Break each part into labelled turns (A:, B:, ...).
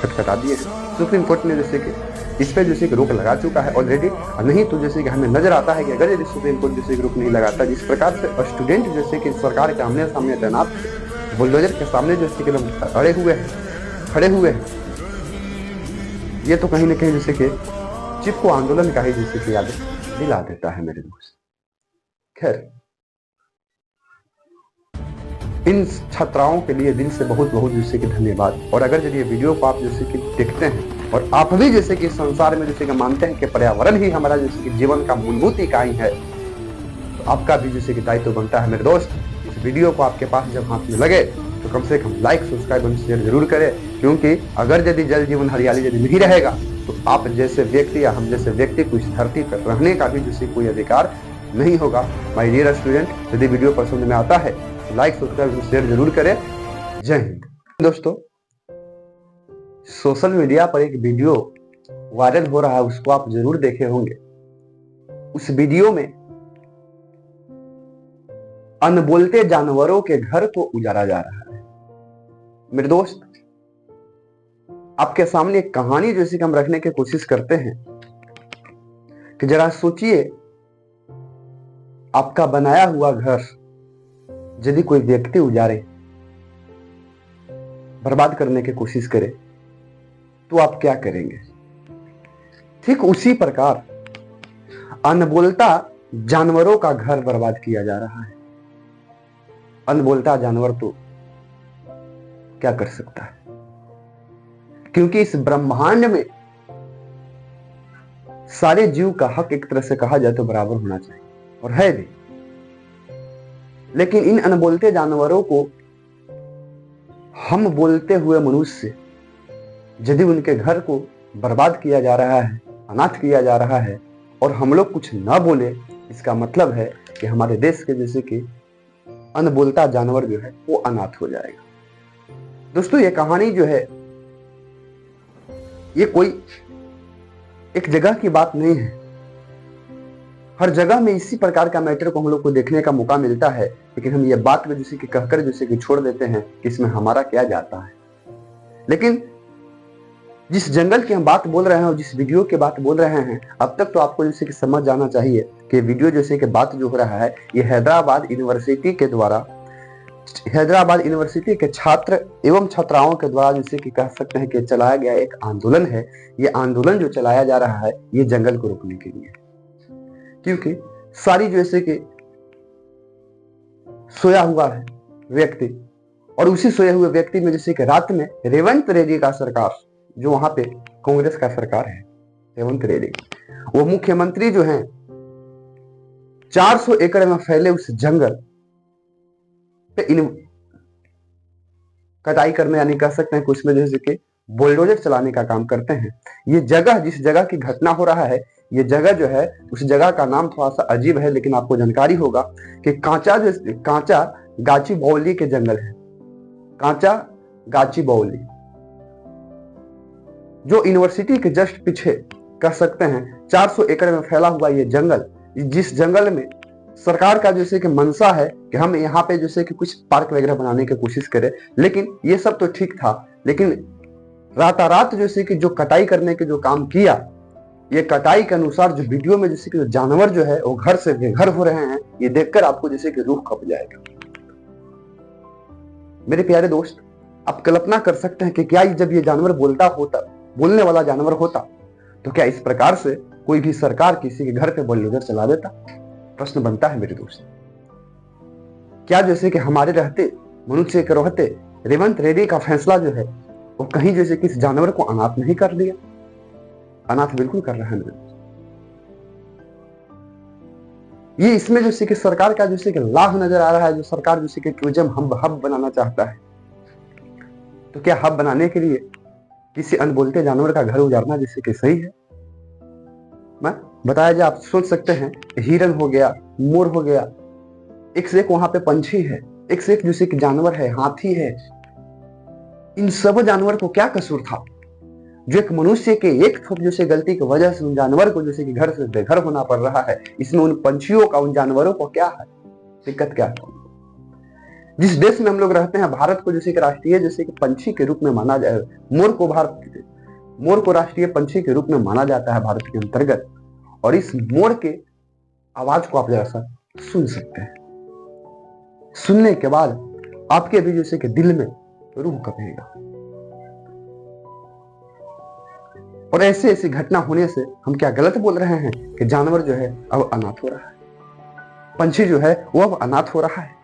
A: खटखटा दिए हैं। Supreme court ने जैसे कि इस पे जैसे कि रोक लगा चुका है ऑलरेडी। नहीं तो जैसे कि हमें नजर आता है कि अगर यदि सुप्रीम कोर्ट जैसे कि रोक नहीं लगाता, जिस प्रकार से स्टूडेंट जैसे कि सरकार के आमने सामने तैनात बुलडोजर के सामने जैसे कि खड़े हुए हैं, ये तो कहीं ना कहीं जैसे कि चिपको आंदोलन का ही जैसे कि याद दिला देता है मेरे दोस्त। खैर, इन छात्राओं के लिए दिल से बहुत बहुत जैसे कि धन्यवाद। और अगर यदि ये वीडियो को आप जैसे कि देखते हैं और आप भी जैसे कि संसार में जैसे कि मानते हैं कि पर्यावरण ही हमारा जैसे कि जीवन का मूलभूत इकाई है, तो आपका भी जैसे कि दायित्व बनता है मेरे दोस्त, इस वीडियो को आपके पास जब हाथ में लगे तो कम से कम लाइक, सब्सक्राइब और शेयर जरूर करें। क्योंकि अगर यदि जल जीवन हरियाली यदि नहीं रहेगा तो आप जैसे व्यक्ति या हम जैसे व्यक्ति को इस धरती पर रहने का भी जैसे कोई अधिकार नहीं होगा। माय डियर स्टूडेंट, यदि वीडियो पसंद में आता है तो लाइक, सब्सक्राइब और शेयर जरूर करें। जय हिंद। दोस्तों, सोशल मीडिया पर एक वीडियो वायरल हो रहा है, उसको आप जरूर देखे होंगे। उस वीडियो में अनबोलते जानवरों के घर को उजाड़ा जा रहा है। मेरे दोस्त, आपके सामने एक कहानी जैसी कि हम रखने की कोशिश करते हैं कि जरा सोचिए, आपका बनाया हुआ घर यदि कोई व्यक्ति उजाड़े, बर्बाद करने की कोशिश करे, तो आप क्या करेंगे? ठीक उसी प्रकार अनबोलता जानवरों का घर बर्बाद किया जा रहा है। अनबोलता जानवर तो क्या कर सकता है? क्योंकि इस ब्रह्मांड में सारे जीव का हक एक तरह से कहा जाए तो बराबर होना चाहिए, और है भी। लेकिन इन अनबोलते जानवरों को हम बोलते हुए मनुष्य यदि उनके घर को बर्बाद किया जा रहा है, अनाथ किया जा रहा है, और हम लोग कुछ ना बोले, इसका मतलब है कि हमारे देश के जैसे कि अनबोलता जानवर जो है वो अनाथ हो जाएगा। दोस्तों, ये कहानी जो है ये कोई एक जगह की बात नहीं है। हर जगह में इसी प्रकार का मैटर को हम लोग को देखने का मौका मिलता है, लेकिन हम ये बात को जैसे कि कहकर जैसे कि छोड़ देते हैं कि इसमें हमारा क्या जाता है। लेकिन जिस जंगल की हम बात बोल रहे हैं और जिस वीडियो की बात बोल रहे हैं, अब तक तो आपको जैसे कि समझ जाना चाहिए कि वीडियो जैसे कि बात जो हो रहा है ये हैदराबाद यूनिवर्सिटी के द्वारा, हैदराबाद यूनिवर्सिटी के छात्र एवं छात्राओं के द्वारा जैसे कि कह सकते हैं कि चलाया गया एक आंदोलन है। ये आंदोलन जो चलाया जा रहा है ये जंगल को रोकने के लिए, क्योंकि सारी जैसे कि सोया हुआ है व्यक्ति, और उसी सोए हुए व्यक्ति में जैसे कि रात में रेवंत रेड्डी का सरकार, जो वहां पे कांग्रेस का सरकार है, रेवंत रेड्डी, वो मुख्यमंत्री जो हैं 400 एकड़ में फैले उस जंगल पे इन कटाई करने, यानी कह सकते हैं कि उसमें जैसे कि बुलडोजर चलाने का काम करते हैं। ये जगह, जिस जगह की घटना हो रहा है, ये जगह जो है उस जगह का नाम थोड़ा सा अजीब है, लेकिन आपको जानकारी होगा कि कांचा गाची बौली के जंगल है। कांचा गाची बौली जो यूनिवर्सिटी के जस्ट पीछे कह सकते हैं 400 एकड़ में फैला हुआ ये जंगल, जिस जंगल में सरकार का जैसे कि मंशा है कि हम यहाँ पे जैसे कि कुछ पार्क वगैरह बनाने की कोशिश करें। लेकिन ये सब तो ठीक था, लेकिन रातारात जैसे कि जो कटाई करने के जो काम किया, ये कटाई के अनुसार जो वीडियो में जैसे कि जानवर जो है वो घर से बेघर हो रहे हैं, ये देखकर आपको जैसे कि रूह कांप जाएगा। मेरे प्यारे दोस्त, आप कल्पना कर सकते हैं कि क्या जब ये जानवर बोलने वाला जानवर होता तो क्या इस प्रकार से कोई भी सरकार किसी के घर पे बुलडोजर चला देता? प्रश्न बनता है मेरे दोस्त। क्या जैसे कि हमारे रहते, मनुष्य के रहते रेवंत रेड्डी का फैसला जो है वो कहीं जैसे कि इस जानवर को अनाथ नहीं कर दिया? अनाथ बिल्कुल कर रहा है मेरे दोस्त। ये इसमें जैसे कि सरकार का जैसे कि लाभ नजर आ रहा है, जो सरकार जैसे कि टूरिज्म हब बनाना चाहता है। तो क्या हब बनाने के लिए किसी अनबोलते जानवर का घर उजाड़ना जैसे कि सही है? मैं बताया जाए, आप सोच सकते हैं, हिरन हो गया, मोर हो गया, एक से एक वहां पे पंछी है, एक से एक जैसे कि जानवर है, हाथी है। इन सब जानवर को क्या कसूर था जो एक मनुष्य के एक थोप जैसे गलती की वजह से उन जानवर को जैसे कि घर से बेघर होना पड़ रहा है? इसमें उन पंछियों का, उन जानवरों को क्या है दिक्कत? क्या है? जिस देश में हम लोग रहते हैं, भारत को जैसे कि राष्ट्रीय जैसे कि पंछी के रूप में माना जाए, मोर को राष्ट्रीय पंछी के रूप में माना जाता है भारत के अंतर्गत। और इस मोर के आवाज को आप जरा सा सुन सकते हैं। सुनने के बाद आपके भी जैसे कि दिल में रूह कपेगा। और ऐसे ऐसी घटना होने से हम क्या गलत बोल रहे हैं कि जानवर जो है अब अनाथ हो रहा है, पंछी जो है वो अब अनाथ हो रहा है।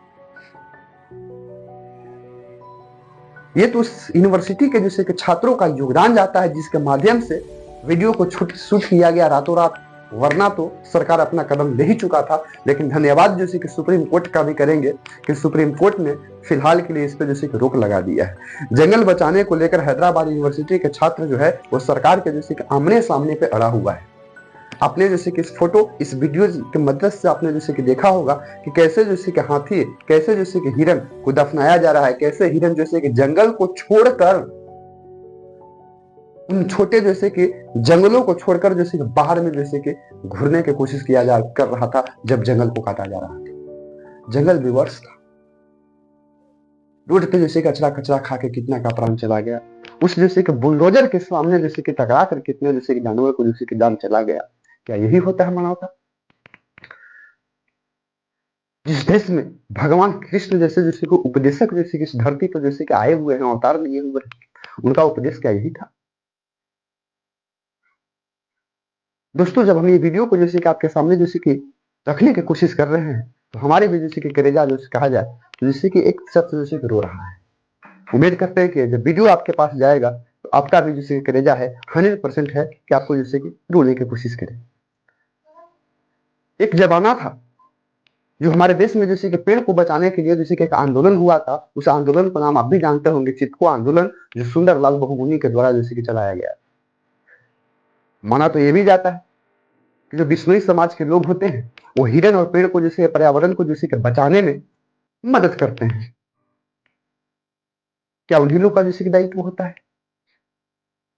A: ये तो उस यूनिवर्सिटी के जैसे कि छात्रों का योगदान जाता है, जिसके माध्यम से वीडियो को शूट किया गया रातों रात, वरना तो सरकार अपना कदम ले ही चुका था। लेकिन धन्यवाद जैसे कि सुप्रीम कोर्ट का भी करेंगे कि सुप्रीम कोर्ट ने फिलहाल के लिए इस पर जैसे कि रोक लगा दिया है। जंगल बचाने को लेकर हैदराबाद यूनिवर्सिटी के छात्र जो है वो सरकार के जैसे कि आमने सामने पे अड़ा हुआ है। आपने जैसे कि इस फोटो, इस वीडियो के मदद से आपने जैसे कि देखा होगा कि कैसे जैसे कि हाथी, कैसे जैसे कि हिरन को दफनाया जा रहा है, कैसे हिरन जैसे कि जंगल को छोड़कर, उन छोटे जैसे कि जंगलों को छोड़कर जैसे कि बाहर में जैसे कि घुरने की कोशिश कर रहा था जब जंगल को काटा जा रहा था। जंगल विवर्स था। रोड पे जैसे कि कचरा कचरा खा के कितना का प्राण चला गया। उस जैसे कि बुलडोजर के सामने जैसे कि टकरा कर कितने जैसे कि जानवर को जैसे कि जान चला गया। क्या यही होता है मानवता? जिस देश में भगवान कृष्ण जैसे जैसे को उपदेशक जैसे कि इस धरती पर जैसे कि आए हुए हैं, अवतार लिए हुए हैं, उनका उपदेश क्या यही था? दोस्तों, जब हम ये वीडियो को जैसे कि आपके सामने जैसे कि रखने की कोशिश कर रहे हैं, तो हमारे भी जैसे कि करेजा जैसे कहा जाए तो जैसे कि एक शख्स जैसे कि रो रहा है। उम्मीद करते हैं कि जब वीडियो आपके पास जाएगा तो आपका भी जैसे करेजा है 100% है कि आपको जैसे कि रोने की कोशिश करें। एक जमाना था जो हमारे देश में जैसे कि पेड़ को बचाने के लिए जैसे कि एक आंदोलन हुआ था। उस आंदोलन का नाम आप भी जानते होंगे, चिपको आंदोलन, जो सुंदरलाल बहुगुणी के द्वारा जैसे कि चलाया गया। माना तो ये भी जाता है कि जो बिश्नोई समाज के लोग होते हैं वो हिरन और पेड़ को जैसे पर्यावरण को जैसे कि बचाने में मदद करते हैं। क्या उन्हीं लोग का जैसे कि दायित्व होता है?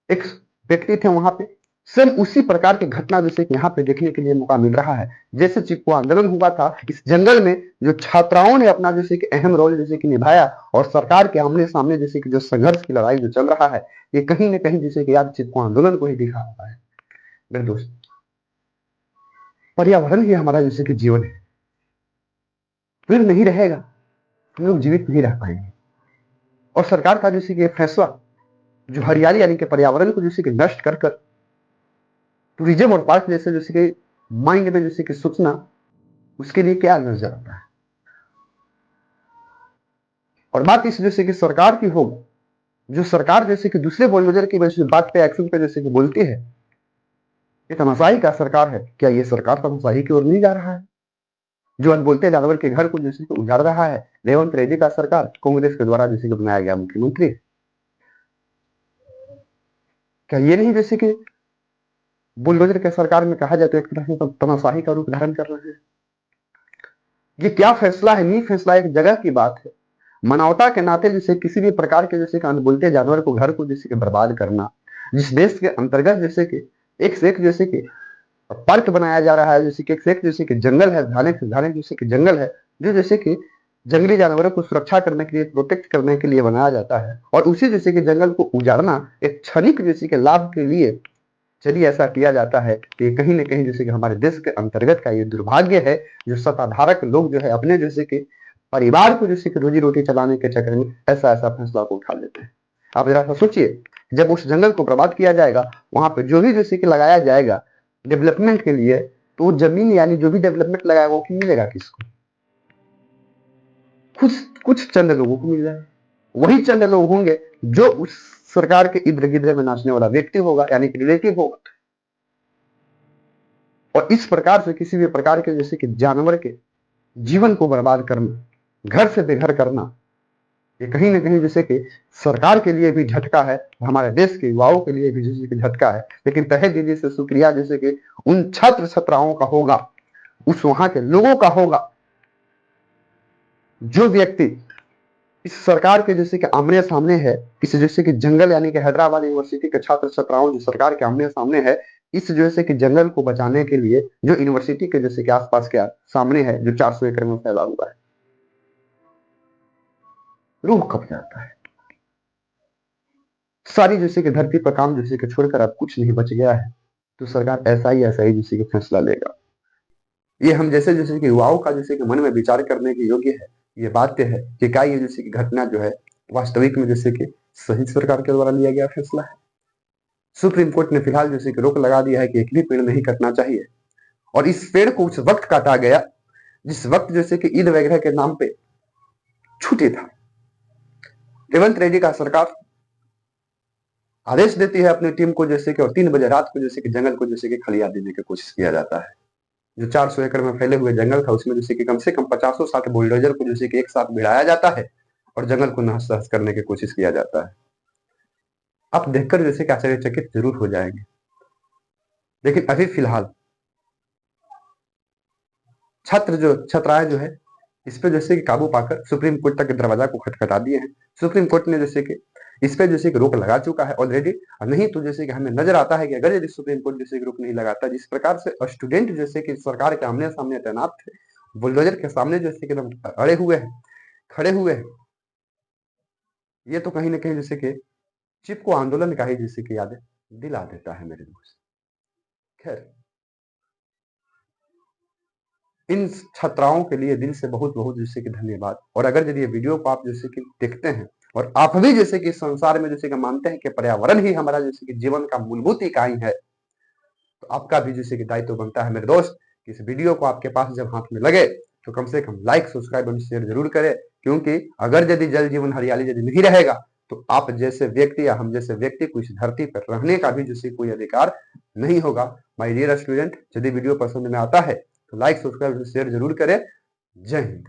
A: एक व्यक्ति थे वहां पे, सेम उसी प्रकार की घटना जैसे कि यहाँ पे देखने के लिए मौका मिल रहा है। जैसे चिपको आंदोलन हुआ था, इस जंगल में जो छात्राओं ने अपना जैसे कि अहम रोल जैसे कि निभाया, और सरकार के आमने सामने जैसे कि जो संघर्ष की लड़ाई जो चल रहा है, ये कहीं ना कहीं जैसे कि याद चिपको आंदोलन को ही दिखा रहा है। मेरे दोस्त, पर्यावरण ही हमारा जैसे कि जीवन है। पेड़ नहीं रहेगा हम लोग जीवित नहीं रह पाएंगे। और सरकार का जैसे कि फैसला, जो हरियाली यानी कि पर्यावरण को जैसे कि नष्ट कर कर टूरिज्म और पार्क जैसे कि माइंड में जैसे कि सोचना, उसके लिए क्या नजर आता है? और बात इस जैसे कि सरकार की हो, जो सरकार जैसे कि दूसरे बुलडोजर की वजह से बात पे एक्शन पे जैसे कि बोलती है, ये तमाशाई का सरकार है। क्या ये सरकार तमाशाई की ओर नहीं जा रहा है? जो अनबोलते जानवर के घर को जैसे कि उजाड़ रहा है रेवंत रेड्डी का सरकार, कांग्रेस के द्वारा जैसे कि बनाया गया मुख्यमंत्री। क्या ये नहीं जैसे कि बुलडोजर के सरकार में कहा जाए तो एक तरह से तमाशाही का रूप धारण कर रहे हैं? ये क्या फैसला है? नहीं फैसला एक जगह की बात है। मानवता के नाते जैसे किसी भी प्रकार के जैसे कि अनबोलते जानवर को, घर को जैसे कि बर्बाद करना, जिस देश के अंतर्गत जैसे कि एक से एक जैसे कि पार्क बनाया जा रहा है, जैसे कि एक से एक जैसे कि जंगल है, घने से घने जैसे कि जंगल है, जो जैसे कि जंगली जानवरों को सुरक्षा करने के लिए, प्रोटेक्ट करने के लिए बनाया जाता है, और उसी जैसे कि जंगल को उजाड़ना एक क्षणिक जैसे के लाभ के लिए चलिए ऐसा किया जाता है कि कहीं ना कहीं जैसे कि हमारे देश के अंतर्गत का ये दुर्भाग्य है, जो सत्ताधारक लोग जो है अपने जैसे कि परिवार को जैसे कि रोजी रोटी चलाने के चक्कर में ऐसा ऐसा फैसला को उठा लेते हैं। आप जरा सा सोचिए, जब उस जंगल को बर्बाद किया जाएगा, वहां पे जो भी जैसे कि लगाया जाएगा डेवलपमेंट के लिए, तो जमीन यानी जो भी डेवलपमेंट लगाएगा वो मिलेगा किसको? कुछ कुछ चंद लोगों को मिल जाए। वही चंद लोग होंगे जो उस सरकार के इर्द गिर्द में नाचने वाला व्यक्ति होगा, यानी कि रिलेटिव होगा। और इस प्रकार से किसी भी प्रकार के जैसे कि जानवर के जीवन को बर्बाद करना, घर से बेघर करना, ये कहीं ना कहीं जैसे कि सरकार के लिए भी झटका है, हमारे देश के युवाओं के लिए भी जैसे कि झटका है। लेकिन तहे दिली से शुक्रिया जैसे कि उन छात्र छात्राओं का होगा, उस वहां के लोगों का होगा, जो व्यक्ति इस सरकार के जैसे कि आमने सामने है, इस जैसे कि जंगल यानी कि हैदराबाद यूनिवर्सिटी के छात्र छात्राओं जो सरकार के आमने सामने है, इस जैसे कि जंगल को बचाने के लिए, जो यूनिवर्सिटी के जैसे कि आसपास के सामने है, जो 400 एकड़ में फैला हुआ है। रूह कब जाता है। सारी जैसे कि धरती पर काम जैसे कि छोड़कर अब कुछ नहीं बच गया है, तो सरकार ऐसा ही जैसे कि फैसला लेगा। ये हम जैसे जैसे कि युवाओं का जैसे कि मन में विचार करने के योग्य है। ये बात है कि क्या ये जैसे कि घटना जो है वास्तविक में जैसे कि सही सरकार के द्वारा लिया गया फैसला है। सुप्रीम कोर्ट ने फिलहाल जैसे कि रोक लगा दिया है कि एक भी पेड़ नहीं कटना चाहिए, और इस पेड़ को उस वक्त काटा गया जिस वक्त जैसे कि ईद वगैरह के नाम पे छुट्टी था। रेवंत रेड्डी का सरकार आदेश देती है अपनी टीम को जैसे कि, और 3 बजे रात को जैसे कि जंगल को जैसे कि खलिया देने की कोशिश किया जाता है। जो 400 एकड़ में फैले हुए जंगल था उसमें जैसे कि कम से कम 50-60 बुलडोजर को जैसे कि एक साथ भिड़ाया जाता है और जंगल को नहस नहस करने की कोशिश किया जाता है। आप देखकर जैसे कि आश्चर्यचकित जरूर हो जाएंगे। लेकिन अभी फिलहाल छात्राएं जो है इस पे जैसे कि काबू पाकर सुप्रीम कोर्ट तक के दरवाजा को खटखटा दिए हैं। सुप्रीम कोर्ट ने जैसे कि इस पे जैसे कि रोक लगा चुका है ऑलरेडी। नहीं तो जैसे कि हमें नजर आता है कि अगर यदि सुप्रीम कोर्ट जैसे कि रोक नहीं लगाता, जिस प्रकार से स्टूडेंट जैसे कि सरकार के आमने सामने तैनात थे, बुलडोजर के सामने जैसे कि एकदम अड़े हुए हैं, खड़े हुए हैं, ये तो कहीं ना कहीं जैसे कि चिपको आंदोलन का ही जैसे कि याद दिला देता है मेरे दोस्त। खैर, इन छात्राओं के लिए दिल से बहुत बहुत जैसे कि धन्यवाद। और अगर यदि ये वीडियो को आप जैसे कि देखते हैं और आप भी जैसे कि संसार में जैसे कि मानते हैं कि पर्यावरण ही हमारा जैसे कि जीवन का मूलभूत इकाई है, तो आपका भी जैसे कि दायित्व बनता है मेरे दोस्त कि इस वीडियो को आपके पास जब हाथ में लगे तो कम से कम लाइक, सब्सक्राइब और शेयर जरूर करें। क्योंकि अगर यदि जल जीवन हरियाली यदि नहीं रहेगा तो आप जैसे व्यक्ति या हम जैसे व्यक्ति को इस धरती पर रहने का भी जैसे कोई अधिकार नहीं होगा। माय डियर स्टूडेंट, यदि वीडियो पसंद में आता है तो लाइक, सब्सक्राइब और शेयर जरूर करें। जय हिंद।